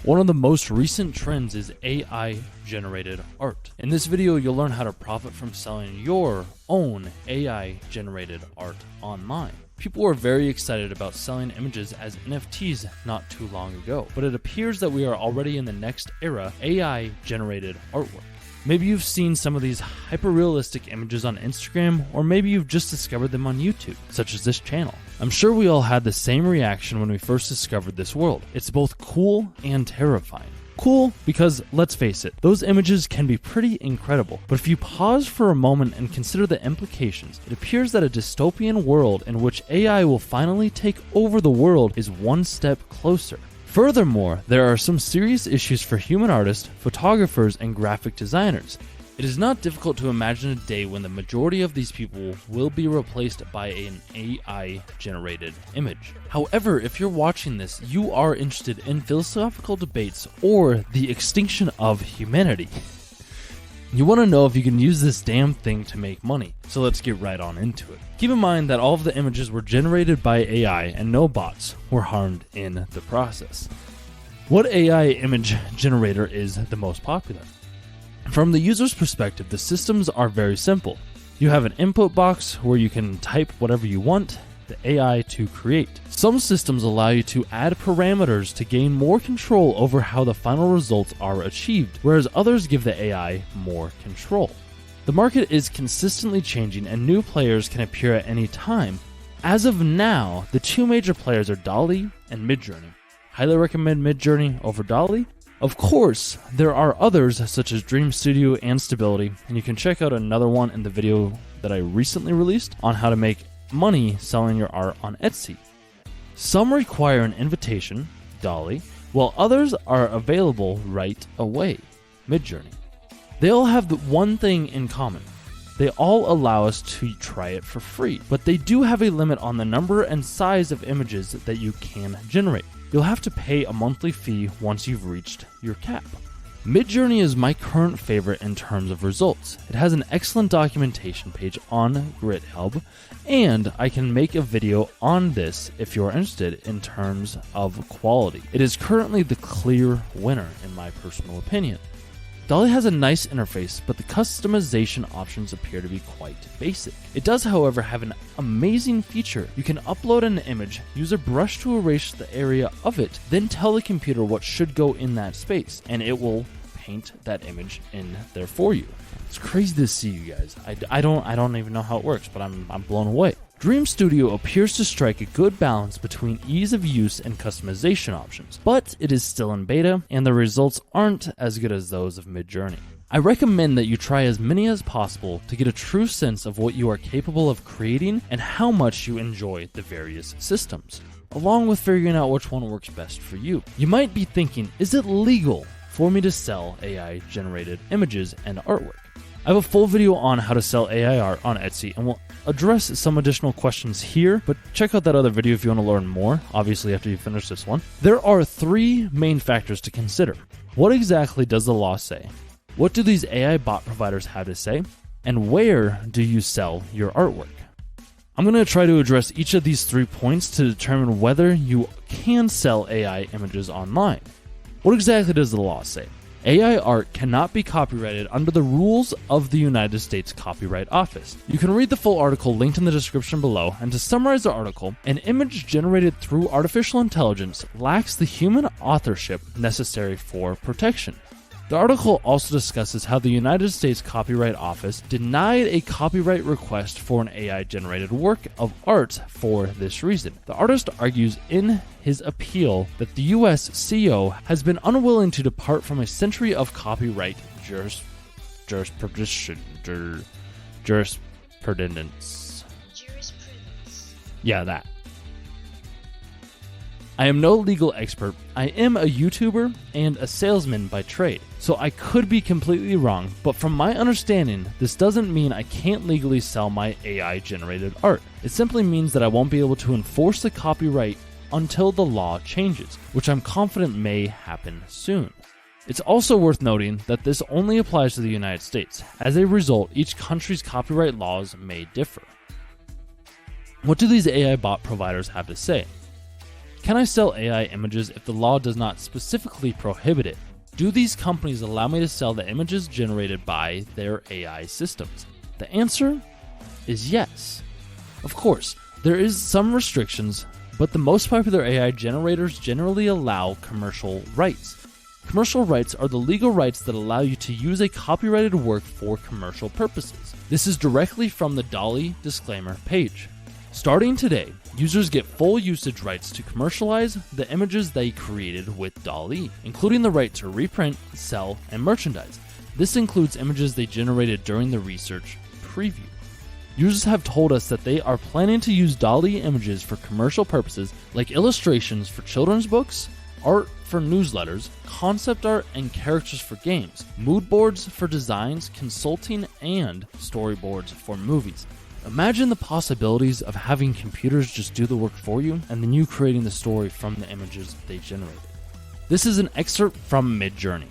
One of the most recent trends is AI-generated art. In this video, you'll learn how to profit from selling your own AI-generated art online. People were very excited about selling images as NFTs not too long ago, but it appears that we are already in the next era, AI-generated artwork. Maybe you've seen some of these hyper-realistic images on Instagram, or maybe you've just discovered them on YouTube, such as this channel. I'm sure we all had the same reaction when we first discovered this world. It's both cool and terrifying. Cool because, let's face it, those images can be pretty incredible, but if you pause for a moment and consider the implications, it appears that a dystopian world in which AI will finally take over the world is one step closer. Furthermore, there are some serious issues for human artists, photographers, and graphic designers. It is not difficult to imagine a day when the majority of these people will be replaced by an AI-generated image. However, if you're watching this, you are interested in philosophical debates or the extinction of humanity. You want to know if you can use this damn thing to make money, so let's get right on into it. Keep in mind that all of the images were generated by AI and no bots were harmed in the process. What AI image generator is the most popular? From the user's perspective, the systems are very simple. You have an input box where you can type whatever you want the AI to create. Some systems allow you to add parameters to gain more control over how the final results are achieved, whereas others give the AI more control. The market is consistently changing and new players can appear at any time. As of now, the two major players are DALL-E and Midjourney. Highly recommend Midjourney over DALL-E. Of course, there are others such as Dream Studio and Stability, and you can check out another one in the video that I recently released on how to make money selling your art on Etsy. Some require an invitation, DALL-E, while others are available right away, Midjourney. They all have the one thing in common. They all allow us to try it for free, but they do have a limit on the number and size of images that you can generate. You'll have to pay a monthly fee once you've reached your cap. Midjourney is my current favorite in terms of results. It has an excellent documentation page on GitHub, and I can make a video on this if you're interested in terms of quality. It is currently the clear winner in my personal opinion. DALL-E has a nice interface, but the customization options appear to be quite basic. It does, however, have an amazing feature. You can upload an image, use a brush to erase the area of it, then tell the computer what should go in that space, and it will paint that image in there for you. It's crazy to see, you guys. I don't even know how it works, but I'm blown away. Dream Studio appears to strike a good balance between ease of use and customization options, but it is still in beta, and the results aren't as good as those of Midjourney. I recommend that you try as many as possible to get a true sense of what you are capable of creating and how much you enjoy the various systems, along with figuring out which one works best for you. You might be thinking, is it legal for me to sell AI-generated images and artwork? I have a full video on how to sell AI art on Etsy, and we'll address some additional questions here, but check out that other video if you want to learn more, obviously after you finish this one. There are three main factors to consider. What exactly does the law say? What do these AI bot providers have to say? And where do you sell your artwork? I'm going to try to address each of these 3 points to determine whether you can sell AI images online. What exactly does the law say? AI art cannot be copyrighted under the rules of the United States Copyright Office. You can read the full article linked in the description below, and to summarize the article, an image generated through artificial intelligence lacks the human authorship necessary for protection. The article also discusses how the United States Copyright Office denied a copyright request for an AI-generated work of art for this reason. The artist argues in his appeal that the U.S. CO has been unwilling to depart from a century of copyright jurisprudence. Yeah, that. I am no legal expert. I am a YouTuber and a salesman by trade, so I could be completely wrong, but from my understanding, this doesn't mean I can't legally sell my AI-generated art. It simply means that I won't be able to enforce the copyright until the law changes, which I'm confident may happen soon. It's also worth noting that this only applies to the United States. As a result, each country's copyright laws may differ. What do these AI bot providers have to say? Can I sell AI images if the law does not specifically prohibit it? Do these companies allow me to sell the images generated by their AI systems? The answer is yes. Of course, there is some restrictions, but the most popular AI generators generally allow commercial rights. Commercial rights are the legal rights that allow you to use a copyrighted work for commercial purposes. This is directly from the DALL-E disclaimer page. Starting today, users get full usage rights to commercialize the images they created with DALL-E, including the right to reprint, sell, and merchandise. This includes images they generated during the research preview. Users have told us that they are planning to use DALL-E images for commercial purposes like illustrations for children's books, art for newsletters, concept art and characters for games, mood boards for designs, consulting, and storyboards for movies. Imagine the possibilities of having computers just do the work for you and then you creating the story from the images they generated. This is an excerpt from Midjourney.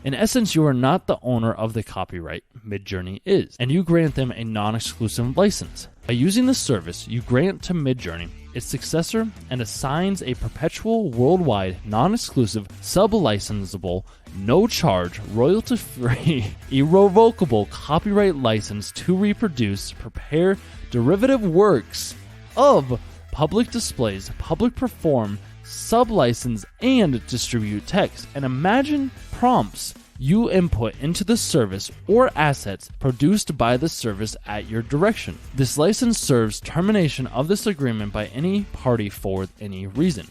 In essence, you are not the owner of the copyright, Midjourney is, and you grant them a non-exclusive license. By using this service, you grant to Midjourney its successor and assigns a perpetual, worldwide, non-exclusive, sub-licensable, no-charge, royalty-free, irrevocable copyright license to reproduce, prepare derivative works of public displays, public perform, sub-license, and distribute text. And imagine prompts you input into the service or assets produced by the service at your direction. This license serves termination of this agreement by any party for any reason.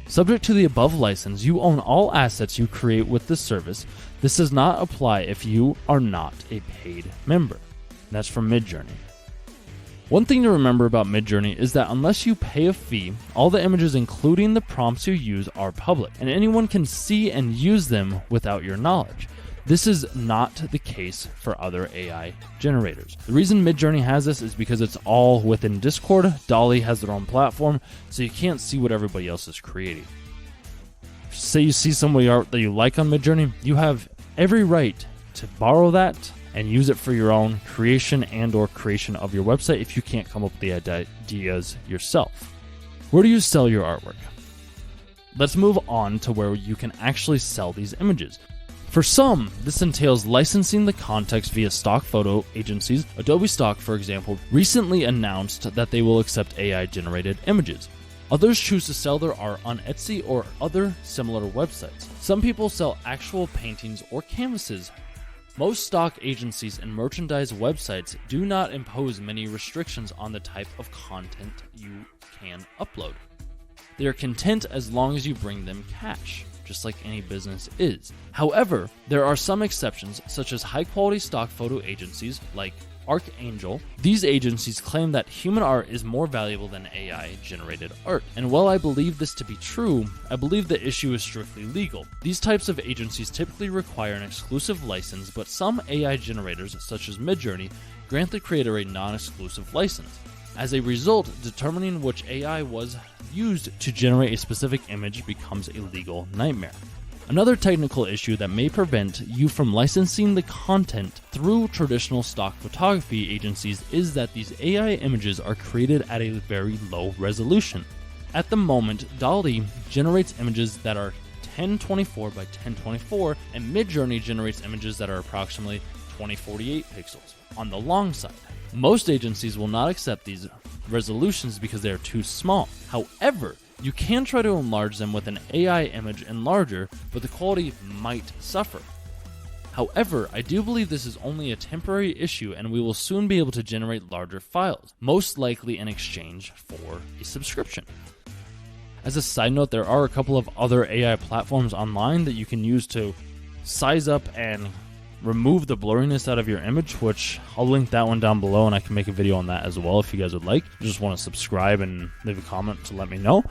Subject to the above license, you own all assets you create with the service. This does not apply if you are not a paid member. That's from Midjourney. One thing to remember about Midjourney is that unless you pay a fee, all the images including the prompts you use are public, and anyone can see and use them without your knowledge. This is not the case for other AI generators. The reason Midjourney has this is because it's all within Discord. DALL-E has their own platform, so you can't see what everybody else is creating. Say you see some art that you like on Midjourney, you have every right to borrow that and use it for your own creation and or creation of your website if you can't come up with the ideas yourself. Where do you sell your artwork? Let's move on to where you can actually sell these images. For some, this entails licensing the context via stock photo agencies. Adobe Stock, for example, recently announced that they will accept AI-generated images. Others choose to sell their art on Etsy or other similar websites. Some people sell actual paintings or canvases. Most stock agencies and merchandise websites do not impose many restrictions on the type of content you can upload. They are content as long as you bring them cash, just like any business is. However, there are some exceptions, such as high-quality stock photo agencies like Archangel. These agencies claim that human art is more valuable than AI-generated art. And while I believe this to be true, I believe the issue is strictly legal. These types of agencies typically require an exclusive license, but some AI generators, such as Midjourney, grant the creator a non-exclusive license. As a result, determining which AI was used to generate a specific image becomes a legal nightmare. Another technical issue that may prevent you from licensing the content through traditional stock photography agencies is that these AI images are created at a very low resolution. At the moment, DALL-E generates images that are 1024 by 1024, and Midjourney generates images that are approximately 2048 pixels on the long side. Most agencies will not accept these resolutions because they are too small. However, you can try to enlarge them with an AI image enlarger, but the quality might suffer. However, I do believe this is only a temporary issue and we will soon be able to generate larger files, most likely in exchange for a subscription. As a side note, there are a couple of other AI platforms online that you can use to size up and remove the blurriness out of your image, which I'll link that one down below and I can make a video on that as well if you guys would like. You just want to subscribe and leave a comment to let me know.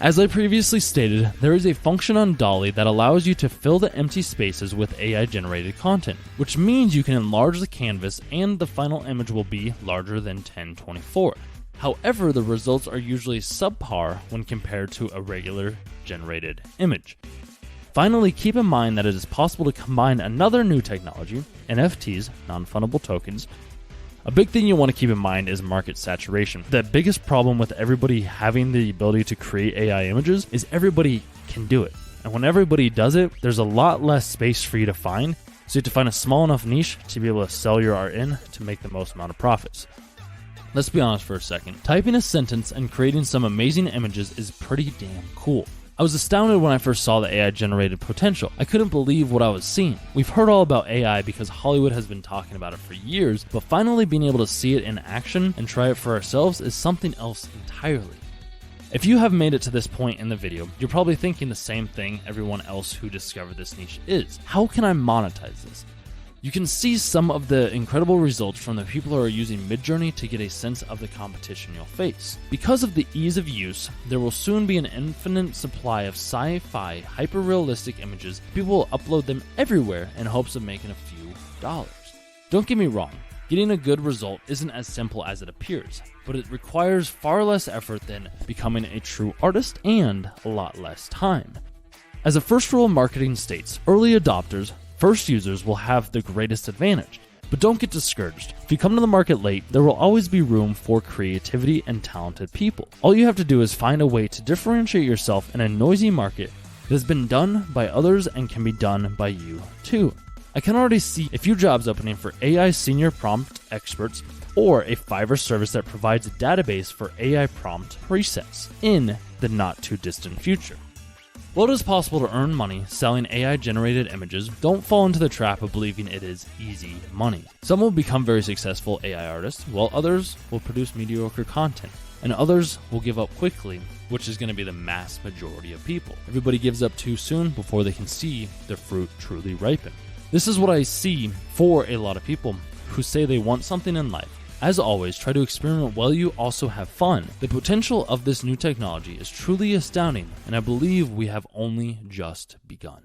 As I previously stated, there is a function on DALL-E that allows you to fill the empty spaces with AI-generated content, which means you can enlarge the canvas and the final image will be larger than 1024. However, the results are usually subpar when compared to a regular generated image. Finally, keep in mind that it is possible to combine another new technology, NFTs, non-fungible tokens, A big thing you want to keep in mind is market saturation. The biggest problem with everybody having the ability to create AI images is everybody can do it. And when everybody does it, there's a lot less space for you to find. So you have to find a small enough niche to be able to sell your art in to make the most amount of profits. Let's be honest for a second. Typing a sentence and creating some amazing images is pretty damn cool. I was astounded when I first saw the AI generated potential. I couldn't believe what I was seeing. We've heard all about AI because Hollywood has been talking about it for years, but finally being able to see it in action and try it for ourselves is something else entirely. If you have made it to this point in the video, you're probably thinking the same thing everyone else who discovered this niche is. How can I monetize this? You can see some of the incredible results from the people who are using Midjourney to get a sense of the competition you'll face. Because of the ease of use, there will soon be an infinite supply of sci-fi, hyper-realistic images. People will upload them everywhere in hopes of making a few dollars. Don't get me wrong, getting a good result isn't as simple as it appears, but it requires far less effort than becoming a true artist and a lot less time. As a first rule in marketing states, early adopters, first users will have the greatest advantage, but don't get discouraged. If you come to the market late, there will always be room for creativity and talented people. All you have to do is find a way to differentiate yourself in a noisy market that has been done by others and can be done by you too. I can already see a few jobs opening for AI senior prompt experts or a Fiverr service that provides a database for AI prompt presets in the not too distant future. While it is possible to earn money selling AI-generated images, don't fall into the trap of believing it is easy money. Some will become very successful AI artists, while others will produce mediocre content, and others will give up quickly, which is going to be the mass majority of people. Everybody gives up too soon before they can see their fruit truly ripen. This is what I see for a lot of people who say they want something in life. As always, try to experiment while you also have fun. The potential of this new technology is truly astounding, and I believe we have only just begun.